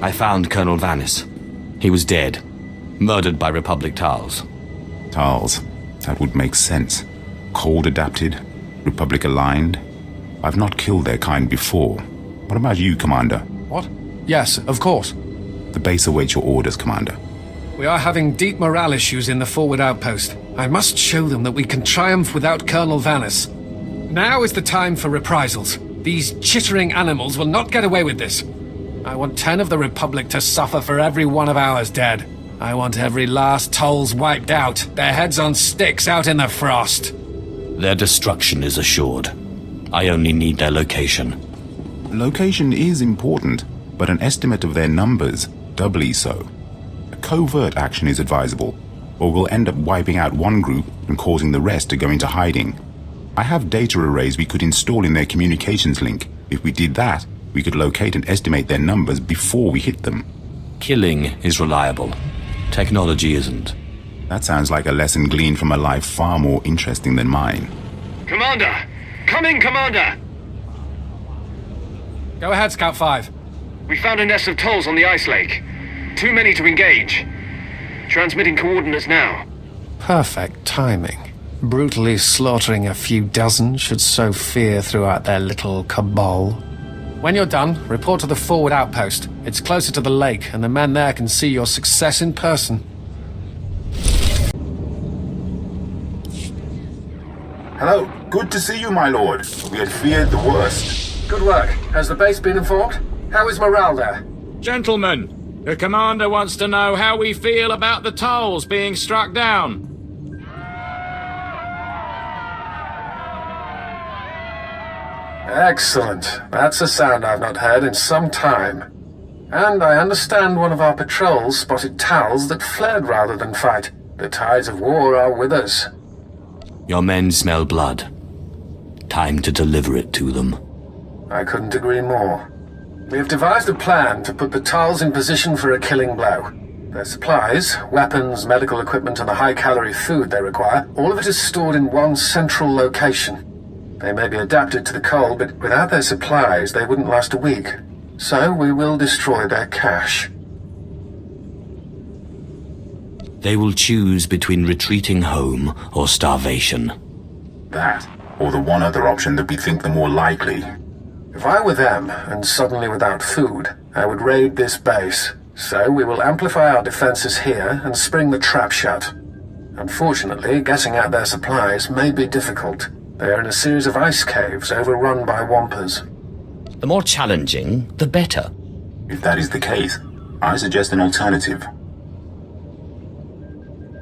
I found Colonel Vanis. He was dead, murdered by Republic Tals. Tals. That would make sense. Cold adapted, Republic aligned. I've not killed their kind before. What about you, Commander? What? Yes, of course. The base awaits your orders, Commander. We are having deep morale issues in the forward outpost. I must show them that we can triumph without Colonel Vanis. Now is the time for reprisals. These chittering animals will not get away with this. I want 10 of the Republic to suffer for every one of ours dead. I want every last Tolls wiped out, their heads on sticks out in the frost. Their destruction is assured. I only need their location. Location is important, but an estimate of their numbers, doubly so. A covert action is advisable, or we'll end up wiping out one group and causing the rest to go into hiding. I have data arrays we could install in their communications link. If we did that, we could locate and estimate their numbers before we hit them. Killing is reliable. Technology isn't. That sounds like a lesson gleaned from a life far more interesting than mine. Commander! Come in, Commander! Go ahead, Scout 5. We found a nest of Tolls on the ice lake. Too many to engage. Transmitting coordinates now. Perfect timing. Brutally slaughtering a few dozen should sow fear throughout their little cabal. When you're done, report to the forward outpost. It's closer to the lake, and the men there can see your success in person. Hello, good to see you, my lord. We had feared the worst. Good work. Has the base been informed? How is morale there? Gentlemen, the commander wants to know how we feel about the Tolls being struck down. Excellent. That's a sound I've not heard in some time. And I understand one of our patrols spotted Tals that fled rather than fight. The tides of war are with us. Your men smell blood. Time to deliver it to them. I couldn't agree more. We have devised a plan to put the Tals in position for a killing blow. Their supplies, weapons, medical equipment, and the high-calorie food they require, all of it is stored in one central location. They may be adapted to the cold, but without their supplies, they wouldn't last a week. So we will destroy their cache. They will choose between retreating home or starvation. That, or the one other option that we think the more likely. If I were them, and suddenly without food, I would raid this base. So we will amplify our defenses here and spring the trap shut. Unfortunately, getting at their supplies may be difficult. They are in a series of ice caves overrun by wampers. The more challenging, the better. If that is the case, I suggest an alternative.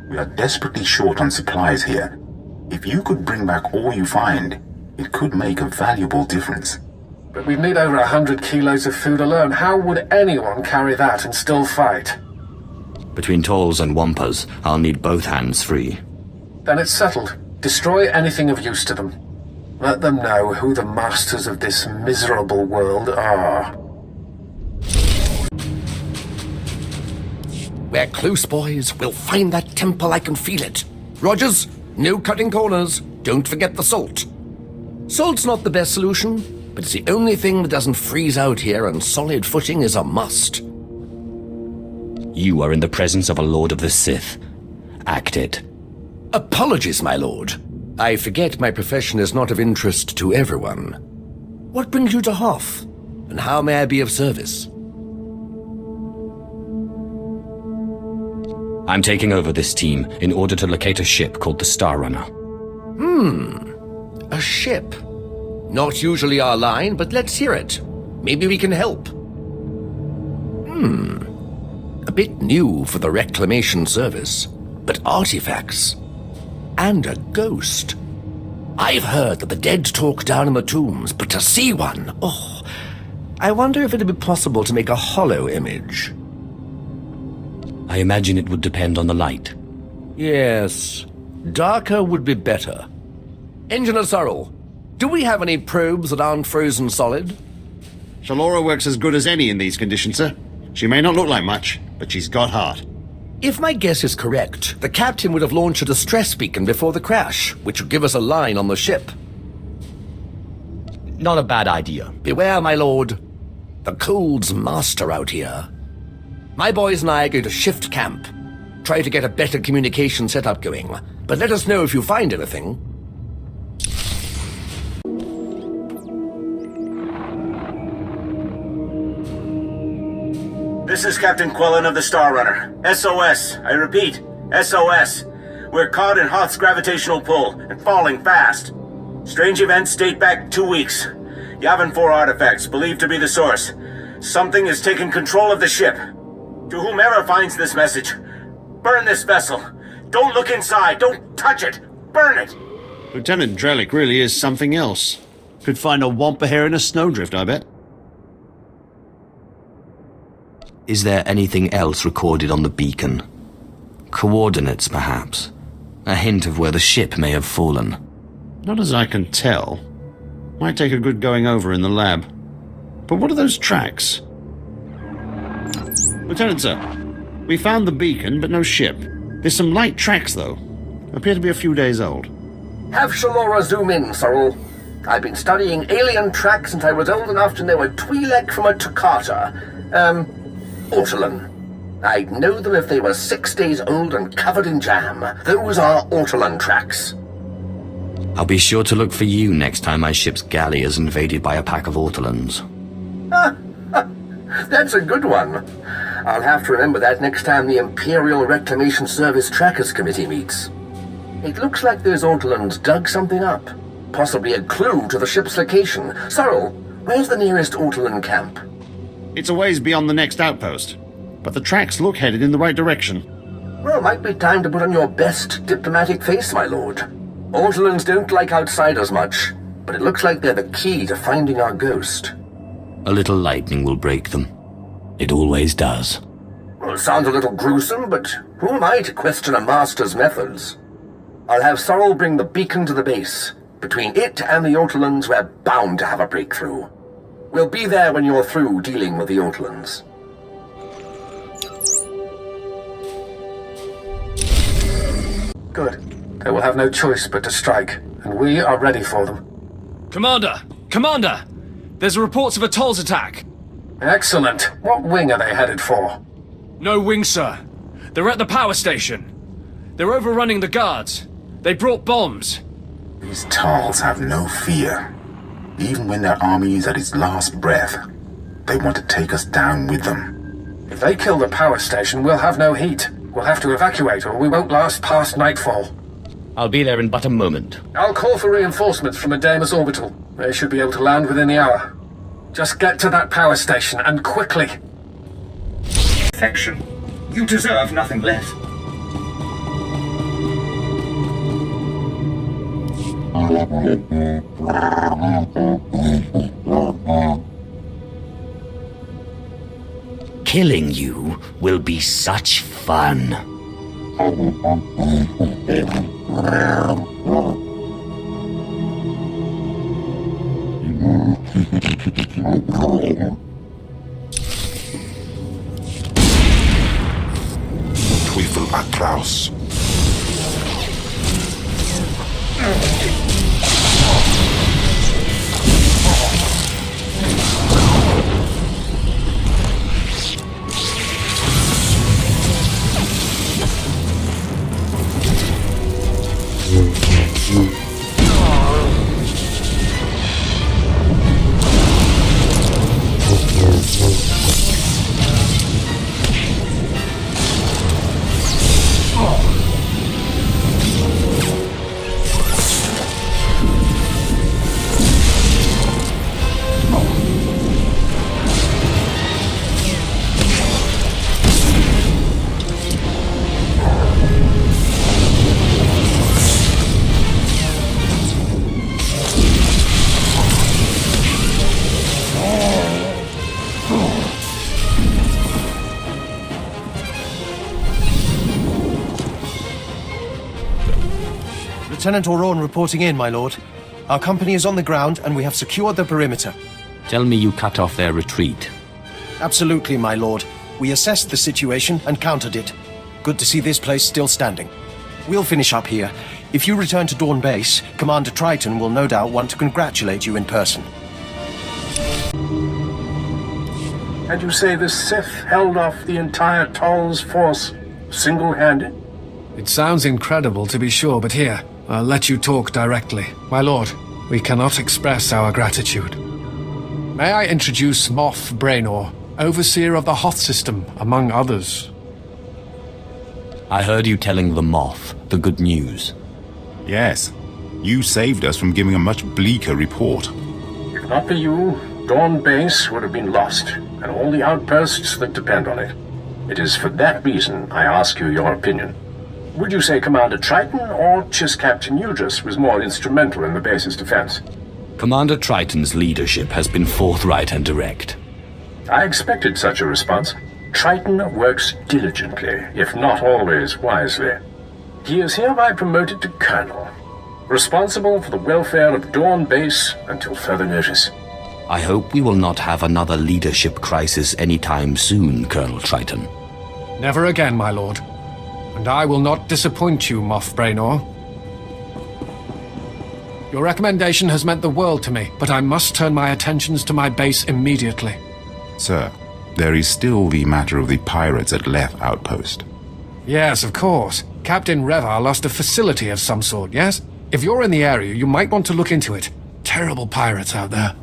We are desperately short on supplies here. If you could bring back all you find, it could make a valuable difference. But we'd need over 100 kilos of food alone. How would anyone carry that and still fight? Between Tolls and Wampers, I'll need both hands free. Then it's settled. Destroy anything of use to them. Let them know who the masters of this miserable world are. We're close, boys. We'll find that temple. I can feel it. Rogers, no cutting corners. Don't forget the salt. Salt's not the best solution, but it's the only thing that doesn't freeze out here, and solid footing is a must. You are in the presence of a Lord of the Sith. Act it. Apologies, my lord. I forget my profession is not of interest to everyone. What brings you to Hoth? And how may I be of service? I'm taking over this team in order to locate a ship called the Star Runner. A ship. Not usually our line, but let's hear it. Maybe we can help. A bit new for the reclamation service, but artifacts. And a ghost. I've heard that the dead talk down in the tombs, but to see one, oh, I wonder if it'd be possible to make a hollow image. I imagine it would depend on the light. Yes, darker would be better. Engineer Sorrel, do we have any probes that aren't frozen solid? Shalora works as good as any in these conditions, sir. She may not look like much, but she's got heart. If my guess is correct, the captain would have launched a distress beacon before the crash, which would give us a line on the ship. Not a bad idea. Beware, my lord. The cold's master out here. My boys and I are going to shift camp. Try to get a better communication setup going. But let us know if you find anything. This is Captain Quillen of the Star Runner. SOS. I repeat, SOS. We're caught in Hoth's gravitational pull and falling fast. Strange events date back 2 weeks. Yavin 4 artifacts believed to be the source. Something is taking control of the ship. To whomever finds this message, burn this vessel. Don't look inside. Don't touch it. Burn it. Lieutenant Drellick really is something else. Could find a wampa hair in a snowdrift, I bet. Is there anything else recorded on the beacon? Coordinates, perhaps? A hint of where the ship may have fallen? Not as I can tell. Might take a good going over in the lab. But what are those tracks? Lieutenant, sir. We found the beacon, but no ship. There's some light tracks, though. Appear to be a few days old. Have Shalora zoom in, Sorrel. I've been studying alien tracks since I was old enough to know a Twi'lek from a Toccata. Ortolan. I'd know them if they were 6 days old and covered in jam. Those are Ortolan tracks. I'll be sure to look for you next time my ship's galley is invaded by a pack of Ortolans. That's a good one. I'll have to remember that next time the Imperial Reclamation Service Trackers Committee meets. It looks like those Ortolans dug something up. Possibly a clue to the ship's location. Sorrel, where's the nearest Ortolan camp? It's a ways beyond the next outpost, but the tracks look headed in the right direction. Well, might be time to put on your best diplomatic face, my lord. Ortolans don't like outsiders much, but it looks like they're the key to finding our ghost. A little lightning will break them. It always does. Well, sounds a little gruesome, but who am I to question a master's methods? I'll have Sorrel bring the beacon to the base. Between it and the Ortolans, we're bound to have a breakthrough. We'll be there when you're through dealing with the Ortolans. Good. They will have no choice but to strike, and we are ready for them. Commander! Commander! There's reports of a Tolls attack. Excellent. What wing are they headed for? No wing, sir. They're at the power station. They're overrunning the guards. They brought bombs. These Tals have no fear. Even when their army is at its last breath, they want to take us down with them. If they kill the power station, we'll have no heat. We'll have to evacuate, or we won't last past nightfall. I'll be there in but a moment. I'll call for reinforcements from Adamus Orbital. They should be able to land within the hour. Just get to that power station, and quickly. Affection. You deserve nothing less. Killing you will be such fun. Teufel Atraus. Lieutenant Auron reporting in, my lord. Our company is on the ground and we have secured the perimeter. Tell me you cut off their retreat. Absolutely, my lord. We assessed the situation and countered it. Good to see this place still standing. We'll finish up here. If you return to Dawn Base, Commander Triton will no doubt want to congratulate you in person. And you say the Sith held off the entire Toll's force single-handed? It sounds incredible to be sure, but here, I'll let you talk directly. My lord, we cannot express our gratitude. May I introduce Moff Braynor, overseer of the Hoth system, among others. I heard you telling the Moff the good news. Yes. You saved us from giving a much bleaker report. If not for you, Dawn Base would have been lost, and all the outposts that depend on it. It is for that reason I ask you your opinion. Would you say Commander Triton or just Captain Udris was more instrumental in the base's defense? Commander Triton's leadership has been forthright and direct. I expected such a response. Triton works diligently, if not always wisely. He is hereby promoted to Colonel, responsible for the welfare of Dawn Base until further notice. I hope we will not have another leadership crisis anytime soon, Colonel Triton. Never again, my lord. And I will not disappoint you, Moff Braynor. Your recommendation has meant the world to me, but I must turn my attentions to my base immediately. Sir, there is still the matter of the pirates at Leth Outpost. Yes, of course. Captain Revar lost a facility of some sort, yes? If you're in the area, you might want to look into it. Terrible pirates out there.